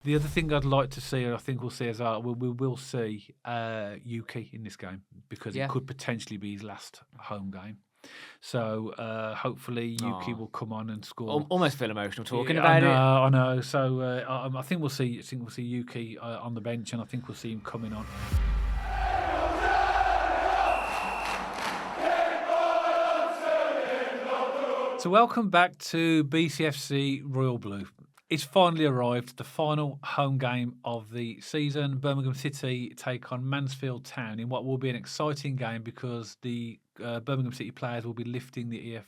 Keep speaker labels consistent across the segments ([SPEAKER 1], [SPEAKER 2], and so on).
[SPEAKER 1] The other thing I'd like to see, and I think we'll see as well, we will see Yuki in this game because it
[SPEAKER 2] Yeah.
[SPEAKER 1] could potentially be his last home game. So hopefully Yuki
[SPEAKER 2] Aw.
[SPEAKER 1] will come on and score.
[SPEAKER 2] Almost feel emotional talking
[SPEAKER 1] Yeah,
[SPEAKER 2] about it.
[SPEAKER 1] I know. So I think we'll see. I think we'll see Yuki on the bench, and I think we'll see him coming on. So welcome back to BCFC Royal Blue. It's finally arrived, the final home game of the season. Birmingham City take on Mansfield Town in what will be an exciting game because the Birmingham City players will be lifting the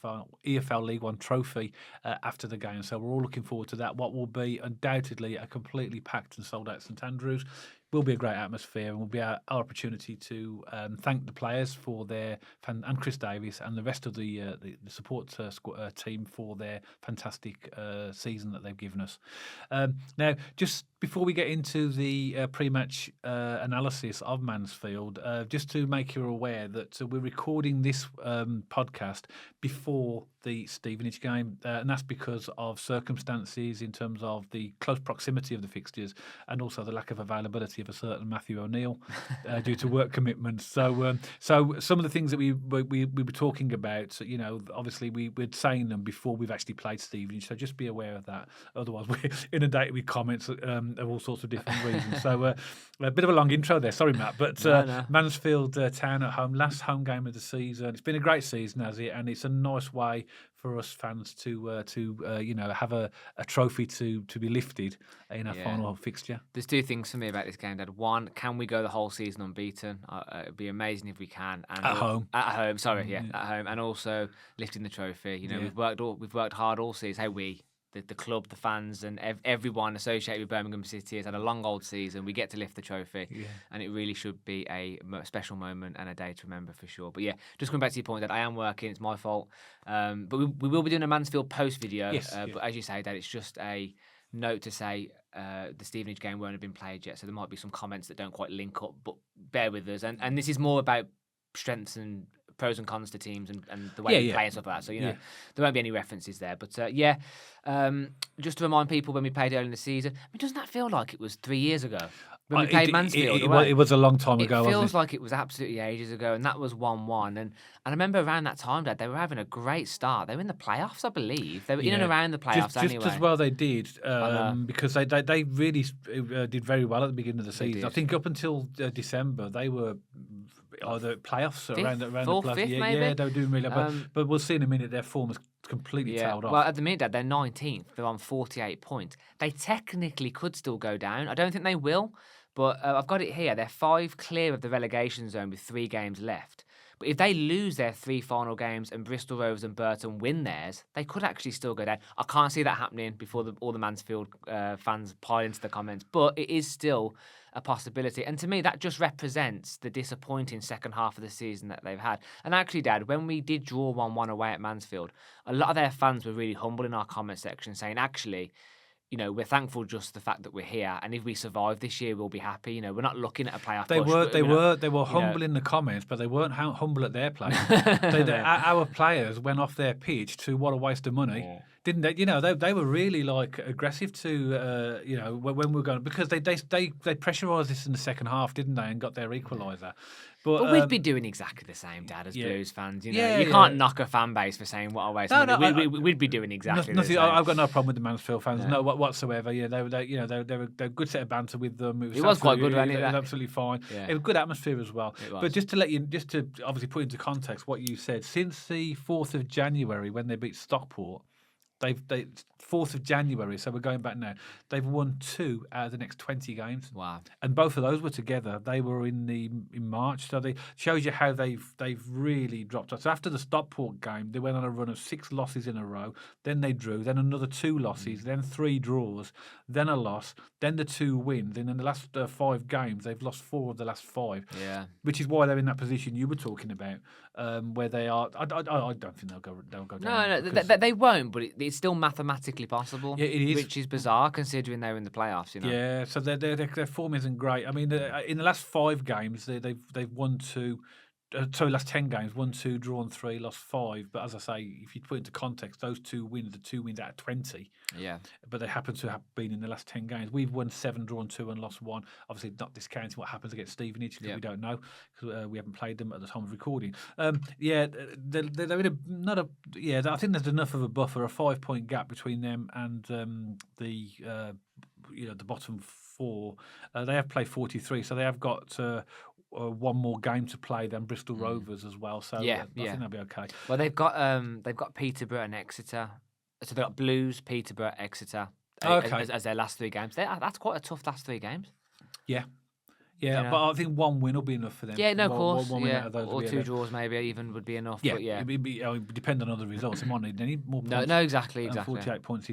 [SPEAKER 1] EFL League One trophy after the game. So we're all looking forward to that. What will be undoubtedly a completely packed and sold out St.Andrews. Will be a great atmosphere and will be our opportunity to thank the players for their and Chris Davies and the rest of the support team for their fantastic season that they've given us. Now, just before we get into the pre-match analysis of Mansfield, just to make you aware that we're recording this podcast before the Stevenage game, and that's because of circumstances in terms of the close proximity of the fixtures and also the lack of availability of a certain Matthew O'Neill due to work commitments. So some of the things that we were talking about, obviously we're saying them before we've actually played Stevenage, so just be aware of that. Otherwise, we're inundated with comments of all sorts of different reasons. So a bit of a long intro there, sorry, Matt, but
[SPEAKER 2] No.
[SPEAKER 1] Mansfield Town at home, last home game of the season. It's been a great season, has it? And it's a nice way for us fans to have a trophy to be lifted in our final fixture.
[SPEAKER 2] There's two things for me about this game, Dad. One, can we go the whole season unbeaten? It'd be amazing if we can. And
[SPEAKER 1] At home.
[SPEAKER 2] At home, at home, and also lifting the trophy. We've worked hard all season. Hey, the club, the fans, and everyone associated with Birmingham City has had a long old season. We get to lift the trophy, and it really should be a special moment and a day to remember for sure. But yeah, just coming back to your point that I am working, it's my fault. But we will be doing a Mansfield post video.
[SPEAKER 1] Yes,
[SPEAKER 2] But as you say, Dad, it's just a note to say the Stevenage game won't have been played yet, so there might be some comments that don't quite link up, but bear with us. And this is more about strengths and pros and cons to teams and the way we play and stuff like that. So, there won't be any references there. But, just to remind people, when we played early in the season, doesn't that feel like it was 3 years ago? When we played Mansfield.
[SPEAKER 1] It was a long time ago,
[SPEAKER 2] It feels
[SPEAKER 1] wasn't it?
[SPEAKER 2] like it was absolutely ages ago, and that was 1-1. And I remember around that time, Dad, they were having a great start. They were in the playoffs, I believe. They were in and around the playoffs
[SPEAKER 1] just
[SPEAKER 2] anyway.
[SPEAKER 1] as well they did, because they really did very well at the beginning of the season. I think up until December, they were either playoffs around the playoffs.
[SPEAKER 2] Fifth,
[SPEAKER 1] Yeah,
[SPEAKER 2] maybe?
[SPEAKER 1] they were doing really well. But we'll see in a minute their form has completely tailed off.
[SPEAKER 2] Well, at the minute, Dad, they're 19th. They're on 48 points. They technically could still go down. I don't think they will, but I've got it here. They're 5 clear of the relegation zone with 3 games left. But if they lose their 3 final games and Bristol Rovers and Burton win theirs, they could actually still go down. I can't see that happening before all the Mansfield fans pile into the comments, but it is still a possibility. And to me, that just represents the disappointing second half of the season that they've had. And actually, Dad, when we did draw 1-1 away at Mansfield, a lot of their fans were really humble in our comment section, saying, actually, we're thankful just the fact that we're here, and if we survive this year, we'll be happy. We're not looking at a playoff.
[SPEAKER 1] They were humble in the comments, but they weren't humble at their players. Our players went off their pitch to what a waste of money, didn't they? They were really like aggressive to when we were going, because they pressurised us in the second half, didn't they, and got their equaliser.
[SPEAKER 2] But we'd be doing exactly the same, Dad, as Blues fans. You
[SPEAKER 1] you
[SPEAKER 2] can't knock a fan base for saying what a waste of money. We'd be doing exactly the same.
[SPEAKER 1] I've got no problem with the Mansfield fans, no whatsoever. Yeah, they're a good set of banter with them.
[SPEAKER 2] It was quite good, wasn't it?
[SPEAKER 1] It was absolutely fine.
[SPEAKER 2] Yeah.
[SPEAKER 1] It was good atmosphere as well.
[SPEAKER 2] It was.
[SPEAKER 1] But just to obviously put into context what you said, since the 4th of January when they beat Stockport, they 4th of January, so we're going back now. They've won 2 out of the next 20 games.
[SPEAKER 2] Wow!
[SPEAKER 1] And both of those were together. They were in March, so they shows you how they've really dropped off. So after the Stockport game, they went on a run of 6 losses in a row. Then they drew. Then another 2 losses. Then 3 draws. Then a loss. Then the 2 wins. And in the last 5 games, they've lost 4 of the last 5.
[SPEAKER 2] Yeah.
[SPEAKER 1] Which is why they're in that position you were talking about, where they are. I don't think they'll go down.
[SPEAKER 2] No, they won't. But it's still mathematically possible.
[SPEAKER 1] Yeah, it is.
[SPEAKER 2] Which is bizarre considering they're in the playoffs.
[SPEAKER 1] Yeah, so their form isn't great. I mean, in the last 5 games, they've won 2, last 10 games, won 2, drawn 3, lost 5. But as I say, if you put it into context, those 2 wins are 2 wins out of 20.
[SPEAKER 2] Yeah.
[SPEAKER 1] But they happen to have been in the last 10 games. We've won 7, drawn 2, and lost 1. Obviously, not discounting what happens against Stevenage, because we don't know, because we haven't played them at the time of recording. They're in I think there's enough of a buffer, a 5-point gap between them and the bottom 4. They have played 43, so they have got one more game to play than Bristol Rovers as well. So I think they'll be okay.
[SPEAKER 2] Well, they've got Peterborough and Exeter. So they've got Blues, Peterborough, Exeter as their last 3 games. That's quite a tough last 3 games.
[SPEAKER 1] Yeah. Yeah, but I think 1 win will be enough for them.
[SPEAKER 2] Yeah, no, of course.
[SPEAKER 1] One win out of those
[SPEAKER 2] or 2 draws maybe even would be enough.
[SPEAKER 1] Yeah,
[SPEAKER 2] but
[SPEAKER 1] it depend on other results. It might need any more points.
[SPEAKER 2] No, exactly.
[SPEAKER 1] 48 points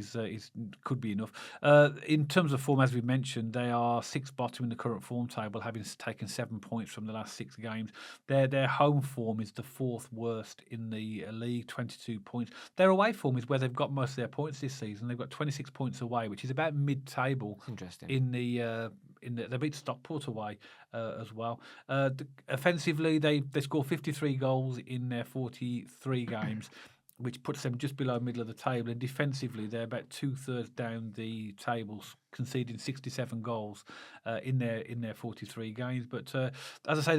[SPEAKER 1] could be enough. In terms of form, as we mentioned, they are 6th bottom in the current form table, having taken 7 points from the last 6 games. Their home form is the 4th worst in the league, 22 points. Their away form is where they've got most of their points this season. They've got 26 points away, which is about mid-table.
[SPEAKER 2] Interesting.
[SPEAKER 1] They beat Stockport away as well. Offensively, they score 53 goals in their 43 games, which puts them just below middle of the table. And defensively, they're about 2/3 down the table, conceding 67 goals in their 43 games. But as I say,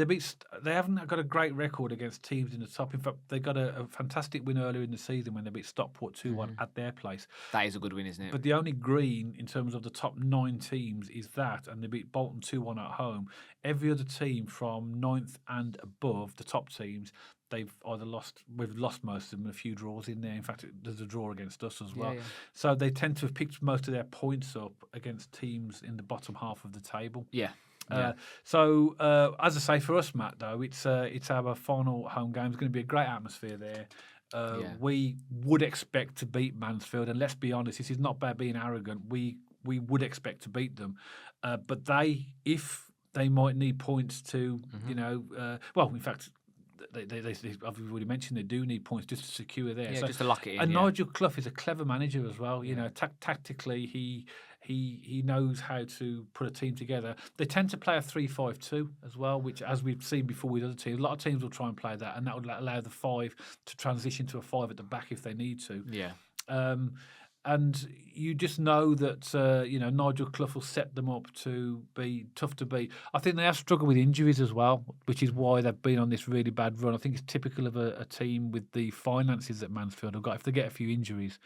[SPEAKER 1] they haven't got a great record against teams in the top. In fact, they got a fantastic win earlier in the season when they beat Stockport 2-1 at their place.
[SPEAKER 2] That is a good win, isn't it?
[SPEAKER 1] But the only green in terms of the top 9 teams is that, and they beat Bolton 2-1 at home. Every other team from 9th and above, the top teams, we've lost most of them, a few draws in there. In fact, there's a draw against us as well.
[SPEAKER 2] Yeah.
[SPEAKER 1] So they tend to have picked most of their points up against teams in the bottom half of the table.
[SPEAKER 2] Yeah.
[SPEAKER 1] So as I say, for us, Matt, though, it's our final home game. It's going to be a great atmosphere there. We would expect to beat Mansfield, and let's be honest, this is not about being arrogant. We would expect to beat them, but if they might need points to, in fact, I've already mentioned they do need points just to secure there.
[SPEAKER 2] Yeah, just to lock it in.
[SPEAKER 1] And Nigel Clough is a clever manager as well. You know, tactically he knows how to put a team together. They tend to play a 3-5-2 as well, which, as we've seen before with other teams, a lot of teams will try and play that, and that would allow the 5 to transition to a 5 at the back if they need to.
[SPEAKER 2] Yeah.
[SPEAKER 1] And you just know that Nigel Clough will set them up to be tough to beat. I think they have struggled with injuries as well, which is why they've been on this really bad run. I think it's typical of a team with the finances that Mansfield have got. If they get a few injuries,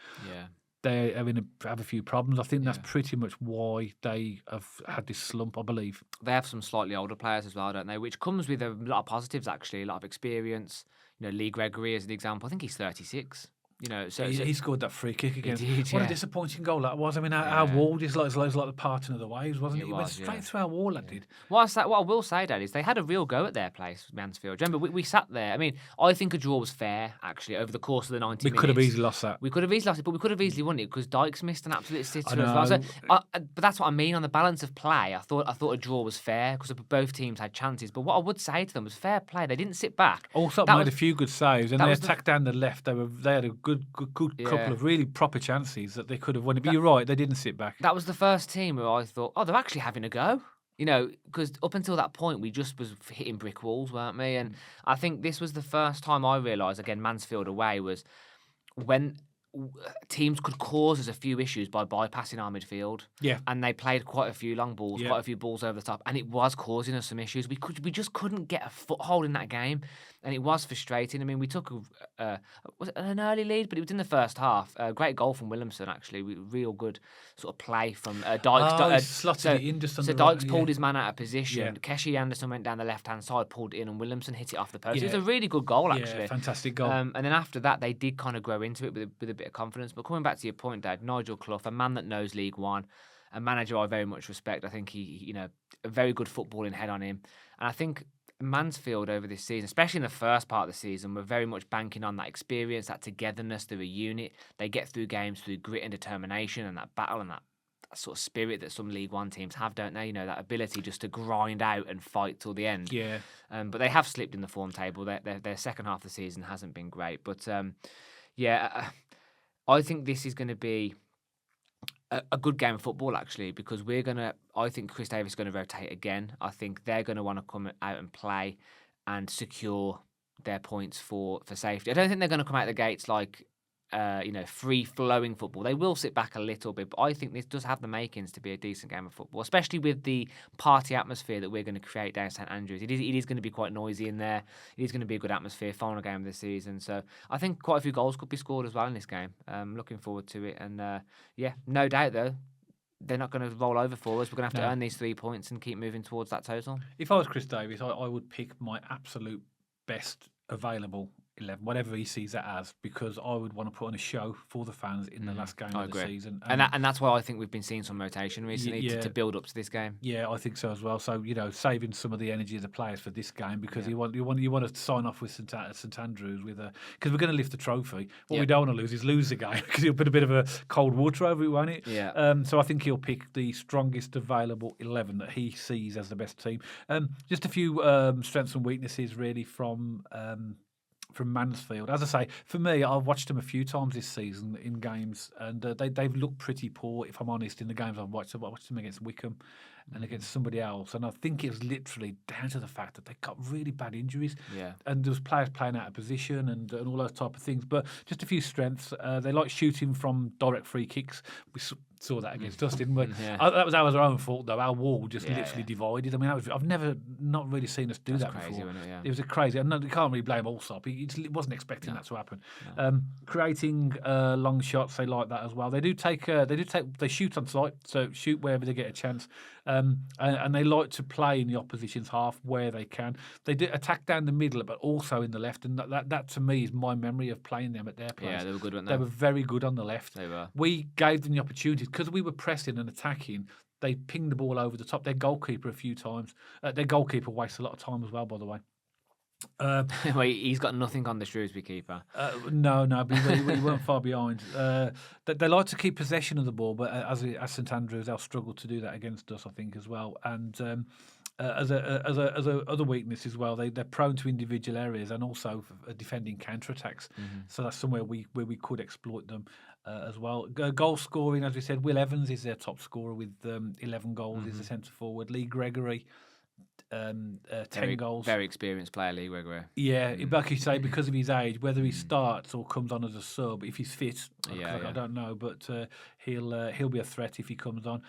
[SPEAKER 1] they are going to have a few problems. I think that's pretty much why they have had this slump, I believe.
[SPEAKER 2] They have some slightly older players as well, don't they? Which comes with a lot of positives, actually, a lot of experience. Lee Gregory as an example. I think he's 36.
[SPEAKER 1] He scored that free kick again.
[SPEAKER 2] Did,
[SPEAKER 1] what a disappointing goal that was. I mean, our wall just like the parting of the waves, wasn't it? It went straight through our wall, that did.
[SPEAKER 2] What I will say, Dad, is they had a real go at their place, Mansfield. Remember, we sat there. I mean, I think a draw was fair, actually, over the course of the 90 minutes.
[SPEAKER 1] We could have easily lost that.
[SPEAKER 2] We could have easily lost it, but we could have easily won it because Dykes missed an absolute sitter as well. So, but that's what I mean. On the balance of play, I thought a draw was fair because both teams had chances. But what I would say to them was fair play. They didn't sit back.
[SPEAKER 1] Also made a few good saves, and they attacked down the left. They had a good couple of really proper chances that they could have won it. But you're right, they didn't sit back.
[SPEAKER 2] That was the first team where I thought, they're actually having a go. Because up until that point, we just was hitting brick walls, weren't we? And I think this was the first time I realised, again, Mansfield away, was when teams could cause us a few issues by bypassing our midfield.
[SPEAKER 1] Yeah.
[SPEAKER 2] And they played quite a few long balls, quite a few balls over the top, and it was causing us some issues. We just couldn't get a foothold in that game, and it was frustrating. I mean, we took was it an early lead, but it was in the first half. A great goal from Williamson, actually. Real good sort of play from Dykes.
[SPEAKER 1] Slotted it in just on
[SPEAKER 2] so
[SPEAKER 1] the
[SPEAKER 2] Dykes
[SPEAKER 1] right,
[SPEAKER 2] pulled his man out of position.
[SPEAKER 1] Yeah.
[SPEAKER 2] Keshi Anderson went down the left-hand side, pulled it in, and Williamson hit it off the post. It was a really good goal, actually.
[SPEAKER 1] Yeah, fantastic goal.
[SPEAKER 2] And then after that, they did kind of grow into it with a bit of confidence. But coming back to your point, Dad, Nigel Clough, a man that knows League One, a manager I very much respect. I think he a very good footballing head on him. And I think Mansfield over this season, especially in the first part of the season, were very much banking on that experience, that togetherness. They're a unit. They get through games through grit and determination and that battle and that sort of spirit that some League One teams have, don't they? That ability just to grind out and fight till the end.
[SPEAKER 1] Yeah.
[SPEAKER 2] But they have slipped in the form table. Their second half of the season hasn't been great. But I think this is going to be a good game of football, actually, because I think Chris Davis is going to rotate again. I think they're going to want to come out and play and secure their points for safety. I don't think they're going to come out the gates like free-flowing football. They will sit back a little bit, but I think this does have the makings to be a decent game of football, especially with the party atmosphere that we're going to create down St Andrews. It is going to be quite noisy in there. It is going to be a good atmosphere, final game of the season. So I think quite a few goals could be scored as well in this game. Looking forward to it. And no doubt though, they're not going to roll over for us. We're going to have to earn these 3 points and keep moving towards that total.
[SPEAKER 1] If I was Chris Davies, I would pick my absolute best available 11, whatever he sees that as, because I would want to put on a show for the fans in the last game of the season.
[SPEAKER 2] And that's why I think we've been seeing some rotation recently to build up to this game.
[SPEAKER 1] Yeah, I think so as well. So, saving some of the energy of the players for this game, because you want to sign off with St Andrews because we're going to lift the trophy. What we don't want to lose is lose the game, because he'll put a bit of a cold water over it, won't it?
[SPEAKER 2] Yeah.
[SPEAKER 1] So I think he'll pick the strongest available 11 that he sees as the best team. Just a few strengths and weaknesses really from Mansfield. As I say, for me, I've watched them a few times this season in games, and they've looked pretty poor, if I'm honest, in the games I've watched. I watched them against Wickham and against somebody else, and I think it was literally down to the fact that they got really bad injuries, and there was players playing out of position and all those type of things. But just a few strengths. They like shooting from direct free kicks. We saw that against us, didn't we? That was our own fault, though. Our wall just literally divided. I mean, I've never not really seen us do that
[SPEAKER 2] crazy,
[SPEAKER 1] before.
[SPEAKER 2] Wasn't it?
[SPEAKER 1] It was a crazy. And you can't really blame Allsop. He wasn't expecting that to happen. No. Creating long shots, they like that as well. They shoot on sight, so shoot wherever they get a chance. And they like to play in the opposition's half where they can. They do attack down the middle, but also in the left. And that to me is my memory of playing them at their place.
[SPEAKER 2] Yeah, they were good, weren't they?
[SPEAKER 1] They were very good on the left.
[SPEAKER 2] They were.
[SPEAKER 1] We gave them the opportunities because we were pressing and attacking. They pinged the ball over the top. Their goalkeeper a few times. Their goalkeeper wastes a lot of time as well, by the way.
[SPEAKER 2] Wait, he's got nothing on the Shrewsbury keeper.
[SPEAKER 1] No, but he weren't far behind. They like to keep possession of the ball, but as St Andrews, they'll struggle to do that against us, I think, as well. And as a other weakness as well, they're prone to individual areas and also defending counter-attacks. So that's somewhere where we could exploit them as well. Goal scoring, as we said, Will Evans is their top scorer with 11 goals. He's the centre forward. Lee Gregory. 10 goals.
[SPEAKER 2] Very experienced player, Lee Gregory.
[SPEAKER 1] Yeah, like you say, because of his age, whether he starts or comes on as a sub, if he's fit, I don't know, but he'll be a threat if he comes on.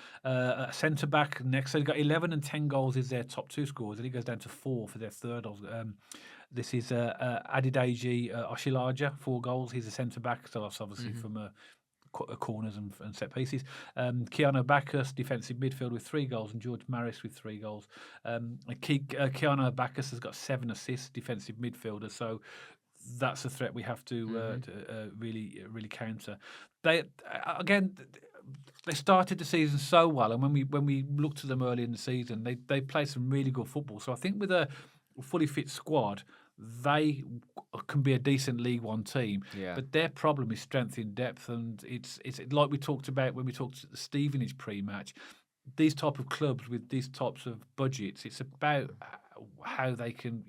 [SPEAKER 1] Centre back next, so they've got 11 and 10 goals is their top two scores, and it goes down to 4 for their third. This is Adedeji Oshilaja, 4 goals. He's a centre back, so that's obviously from corners and set pieces. Keanu Bacchus, defensive midfield with 3 goals, and George Maris with 3 goals. Keanu Bacchus has got 7 assists, defensive midfielder, so that's a threat we have to really counter. They started the season so well, and when we looked at them early in the season, they played some really good football. So I think with a fully fit squad, they can be a decent League One team, but their problem is strength in depth, and it's like we talked about when we talked at the Stevenage pre-match. These type of clubs with these types of budgets, it's about how they can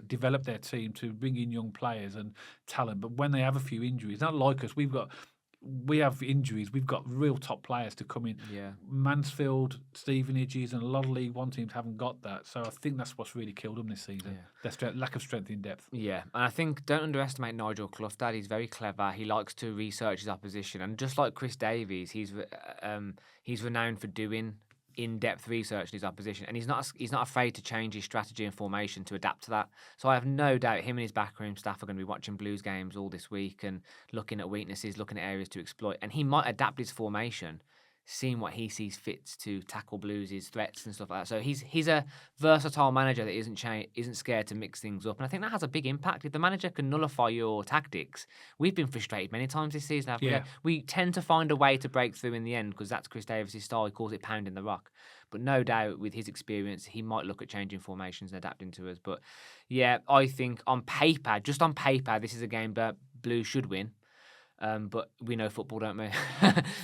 [SPEAKER 1] develop their team to bring in young players and talent. But when they have a few injuries, not like us, we have injuries. We've got real top players to come in.
[SPEAKER 2] Yeah.
[SPEAKER 1] Mansfield, Stevenages, and a lot of League One teams haven't got that. So I think that's what's really killed them this season. Their lack of strength in depth.
[SPEAKER 2] Yeah, and I think don't underestimate Nigel Clough. Dad, he's very clever. He likes to research his opposition, and just like Chris Davies, he's renowned for doing in-depth research in his opposition, and he's not afraid to change his strategy and formation to adapt to that. So I have no doubt him and his backroom staff are going to be watching Blues games all this week and looking at weaknesses, looking at areas to exploit, and he might adapt his formation, seeing what he sees fits to tackle Blues' threats and stuff like that. So he's a versatile manager that isn't scared to mix things up, and I think that has a big impact. If the manager can nullify your tactics, we've been frustrated many times this season. We tend to find a way to break through in the end because that's Chris Davies' style. He calls it pounding the rock. But no doubt with his experience, he might look at changing formations and adapting to us. But yeah, I think just on paper, this is a game that Blues should win. But we know football, don't we?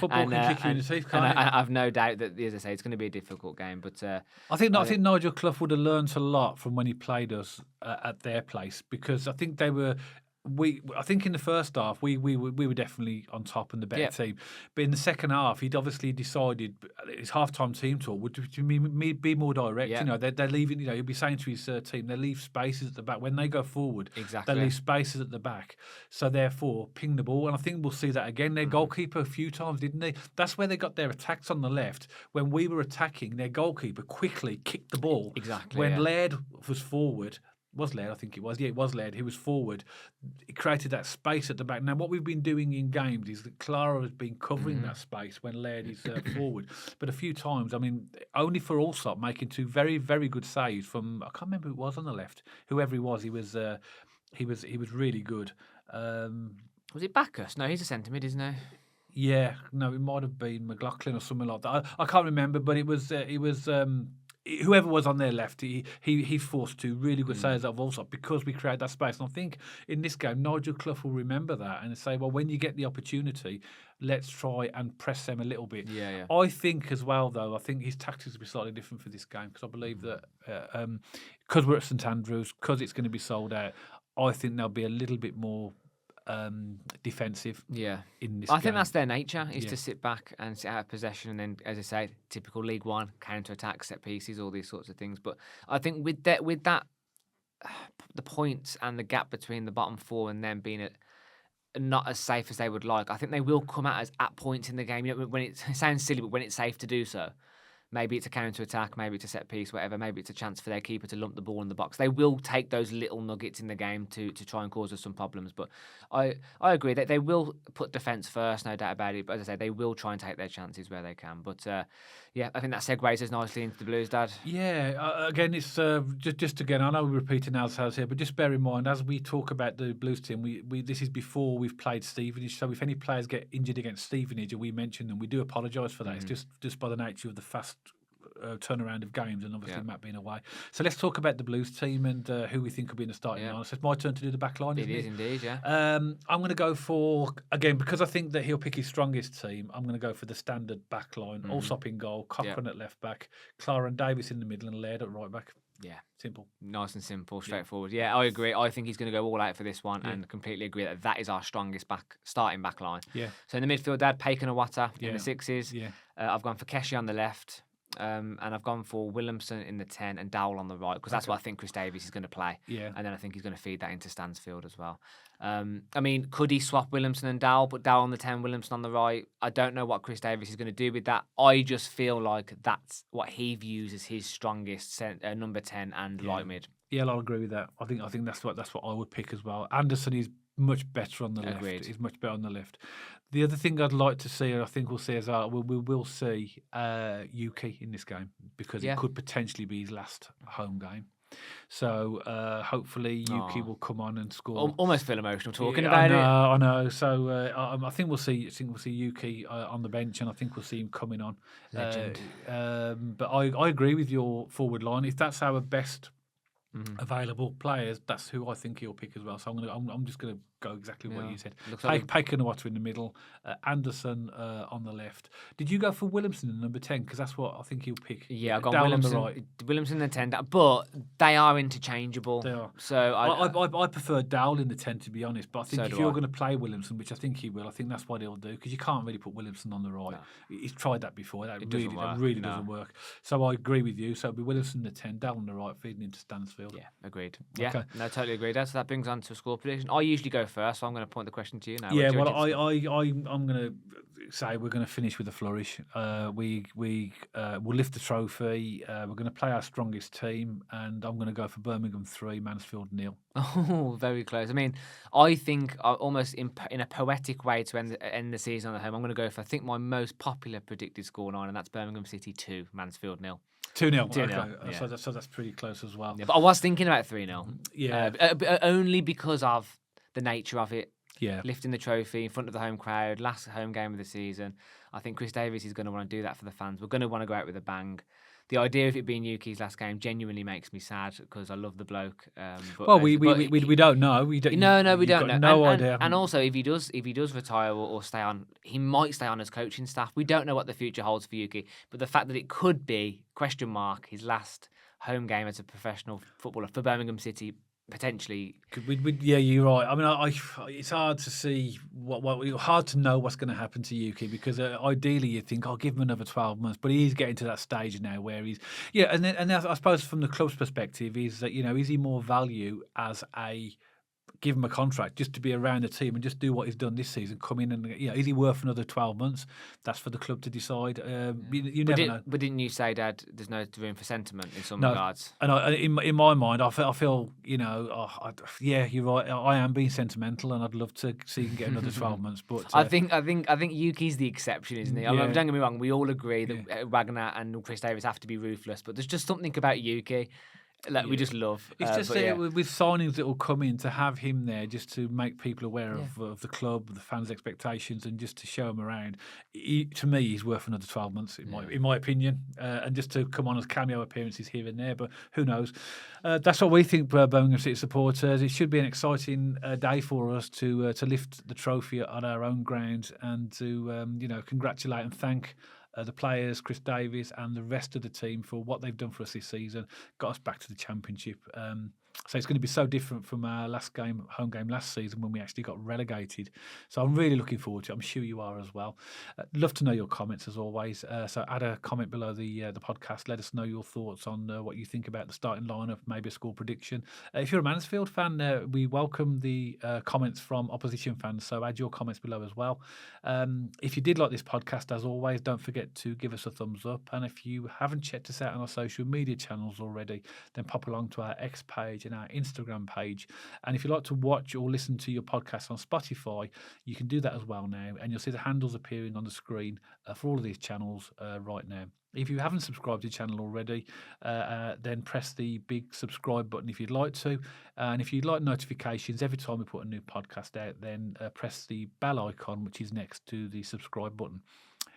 [SPEAKER 1] Football can kick you in the teeth, can't it?
[SPEAKER 2] I've no doubt that, as I say, it's going to be a difficult game. But
[SPEAKER 1] I think Nigel Clough would have learnt a lot from when he played us at their place, because I think they were I think in the first half we were definitely on top and the better team, but in the second half he'd obviously decided his half-time team talk would be more direct.
[SPEAKER 2] Yeah.
[SPEAKER 1] You know, they're leaving. You know, he'll be saying to his team they leave spaces at the back when they go forward.
[SPEAKER 2] Exactly.
[SPEAKER 1] They leave spaces at the back, so therefore ping the ball. And I think we'll see that again. Their goalkeeper a few times, didn't they? That's where they got their attacks on the left. When we were attacking, their goalkeeper quickly kicked the ball.
[SPEAKER 2] Exactly.
[SPEAKER 1] When Laird was forward. Was Laird, I think it was. Yeah, it was Laird. He was forward. It created that space at the back. Now, what we've been doing in games is that Clara has been covering that space when Laird is forward. But a few times, I mean, only for Allsop making two very, very good saves from, I can't remember who it was on the left. Whoever he was really good.
[SPEAKER 2] Was it Bacchus? No, he's a centre mid, isn't he?
[SPEAKER 1] Yeah, no, it might have been McLaughlin or something like that. I can't remember, but it was whoever was on their left. He forced two really good saves out of Allsop because we created that space. And I think in this game, Nigel Clough will remember that and say, well, when you get the opportunity, let's try and press them a little bit.
[SPEAKER 2] Yeah.
[SPEAKER 1] I think as well, though, I think his tactics will be slightly different for this game because I believe that because we're at St.Andrews, because it's going to be sold out, I think there'll be a little bit more defensive.
[SPEAKER 2] Yeah,
[SPEAKER 1] in this
[SPEAKER 2] I
[SPEAKER 1] game.
[SPEAKER 2] think that's their nature is to sit back and sit out of possession, and then, as I say, typical League One counter attack, set pieces, all these sorts of things. But I think with that, the points and the gap between the bottom four and them being not as safe as they would like, I think they will come at us at points in the game. You know, when it sounds silly, but when it's safe to do so. Maybe it's a counter-attack, maybe it's a set-piece, whatever. Maybe it's a chance for their keeper to lump the ball in the box. They will take those little nuggets in the game to try and cause us some problems. But I agree that they will put defence first, no doubt about it. But as I say, they will try and take their chances where they can. But yeah, I think that segues us nicely into the Blues, Dad.
[SPEAKER 1] Yeah, again, it's just again, I know we're repeating ourselves here, but just bear in mind, as we talk about the Blues team, we this is before we've played Stevenage. So if any players get injured against Stevenage and we mention them, we do apologise for that. It's just by the nature of the fast turnaround of games and obviously Matt being away. So let's talk about the Blues team and who we think will be in the starting line. So it's my turn to do the back line, isn't it?
[SPEAKER 2] It is indeed, yeah.
[SPEAKER 1] I'm going to go for, again, because I think that he'll pick his strongest team, I'm going to go for the standard back line. Allsop in goal, Cochrane at left back, Clara and Davis in the middle and Laird at right back.
[SPEAKER 2] Yeah.
[SPEAKER 1] Simple.
[SPEAKER 2] Nice and simple, straightforward. Yeah, I agree. I think he's going to go all out for this one and completely agree that is our strongest starting back line. Yeah. So in the midfield, Dad, Paik and Iwata in the sixes. Yeah. I've gone for Keshi on the left. And I've gone for Williamson in the 10 and Dowell on the right because that's what I think Chris Davies is going to play. Yeah. And then I think he's going to feed that into Stansfield as well. I mean, could he swap Williamson and Dowell, but Dowell on the 10, Williamson on the right? I don't know what Chris Davies is going to do with that. I just feel like that's what he views as his strongest number 10 and right mid.
[SPEAKER 1] Yeah, I'll agree with that. I think that's what I would pick as well. Anderson is much better on the left. He's much better on the left. The other thing I'd like to see, and I think we'll see as well, we will see Yuki in this game because it could potentially be his last home game. So hopefully Yuki will come on and score.
[SPEAKER 2] Almost feel emotional talking about it.
[SPEAKER 1] I know. So I think we'll see Yuki on the bench, and I think we'll see him coming on.
[SPEAKER 2] Legend.
[SPEAKER 1] But I agree with your forward line. If that's our best available players, that's who I think he'll pick as well. So I'm just gonna go exactly what you said. Paik and Iwata in the middle, Anderson on the left. Did you go for Williamson in number 10? Because that's what I think he'll pick.
[SPEAKER 2] Yeah, I got Williamson on the right. Williamson in the 10, but they are interchangeable.
[SPEAKER 1] They are.
[SPEAKER 2] So
[SPEAKER 1] I prefer Dowell in the 10, to be honest. But I think if you're going to play Williamson, which I think he will, I think that's what he'll do because you can't really put Williamson on the right. No. He's tried that before. That really doesn't work. So I agree with you. So it'll be Williamson in the 10, Dowell on the right, feeding into Stansfield.
[SPEAKER 2] Yeah, agreed. Yeah, no, totally agreed. So that brings on to a score prediction. I usually go first, so I'm going to point the question to you now.
[SPEAKER 1] Yeah, well, I'm going to say we're going to finish with a flourish. We'll lift the trophy. We're going to play our strongest team, and I'm going to go for Birmingham 3, Mansfield 0.
[SPEAKER 2] Oh, very close. I mean, I think almost in a poetic way to end the season at home, I'm going to go for, I think, my most popular predicted scoreline, and that's Birmingham City 2, Mansfield 0.
[SPEAKER 1] 2-0. Okay. Yeah. So that's pretty close as well.
[SPEAKER 2] Yeah, but I was thinking about 3-0.
[SPEAKER 1] Yeah.
[SPEAKER 2] Only because of the nature of it.
[SPEAKER 1] Yeah.
[SPEAKER 2] Lifting the trophy in front of the home crowd, last home game of the season. I think Chris Davies is going to want to do that for the fans. We're going to want to go out with a bang. The idea of it being Yuki's last game genuinely makes me sad because I love the bloke.
[SPEAKER 1] We don't know. We don't know. No idea.
[SPEAKER 2] And also, if he does retire or stay on, he might stay on as coaching staff. We don't know what the future holds for Yuki. But the fact that it could be (?) his last home game as a professional footballer for Birmingham City potentially.
[SPEAKER 1] Yeah, you're right. I mean, it's hard to see hard to know what's going to happen to Yuki because ideally you think I'll give him another 12 months, but he's getting to that stage now where and I suppose from the club's perspective is that is he more value as a give him a contract just to be around the team and just do what he's done this season, come in and is he worth another 12 months? That's for the club to decide. You never know.
[SPEAKER 2] But didn't you say, Dad, there's no room for sentiment in some
[SPEAKER 1] No,
[SPEAKER 2] regards?
[SPEAKER 1] and in my mind, I feel yeah, you're right. I am being sentimental, and I'd love to see him get another 12 months. But
[SPEAKER 2] I think Yuki's the exception, isn't he? I mean,
[SPEAKER 1] yeah.
[SPEAKER 2] don't get me wrong. We all agree that Wagner and Chris Davis have to be ruthless, but there's just something about Yuki we just love.
[SPEAKER 1] It's just with signings that will come in to have him there, just to make people aware of the club, the fans' expectations, and just to show him around. To me, he's worth another 12 months, in my opinion, and just to come on as cameo appearances here and there. But who knows? That's what we think, Birmingham City supporters. It should be an exciting day for us to lift the trophy on our own ground and to congratulate and thank the players, Chris Davies, and the rest of the team for what they've done for us this season, got us back to the Championship. So it's going to be so different from our home game last season when we actually got relegated. So I'm really looking forward to it. I'm sure you are as well. Love to know your comments as always. So add a comment below the podcast. Let us know your thoughts on what you think about the starting lineup, maybe a score prediction. If you're a Mansfield fan, we welcome the comments from opposition fans. So add your comments below as well. If you did like this podcast, as always, don't forget to give us a thumbs up. And if you haven't checked us out on our social media channels already, then pop along to our X page and our Instagram page. And if you like to watch or listen to your podcast on Spotify, you can do that as well now. And you'll see the handles appearing on the screen for all of these channels right now. If you haven't subscribed to the channel already, then press the big subscribe button if you'd like to. And if you'd like notifications every time we put a new podcast out, then press the bell icon, which is next to the subscribe button.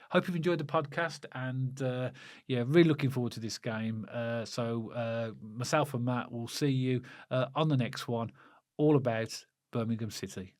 [SPEAKER 1] Hope you've enjoyed the podcast and, really looking forward to this game. So myself and Matt will see you on the next one, all about Birmingham City.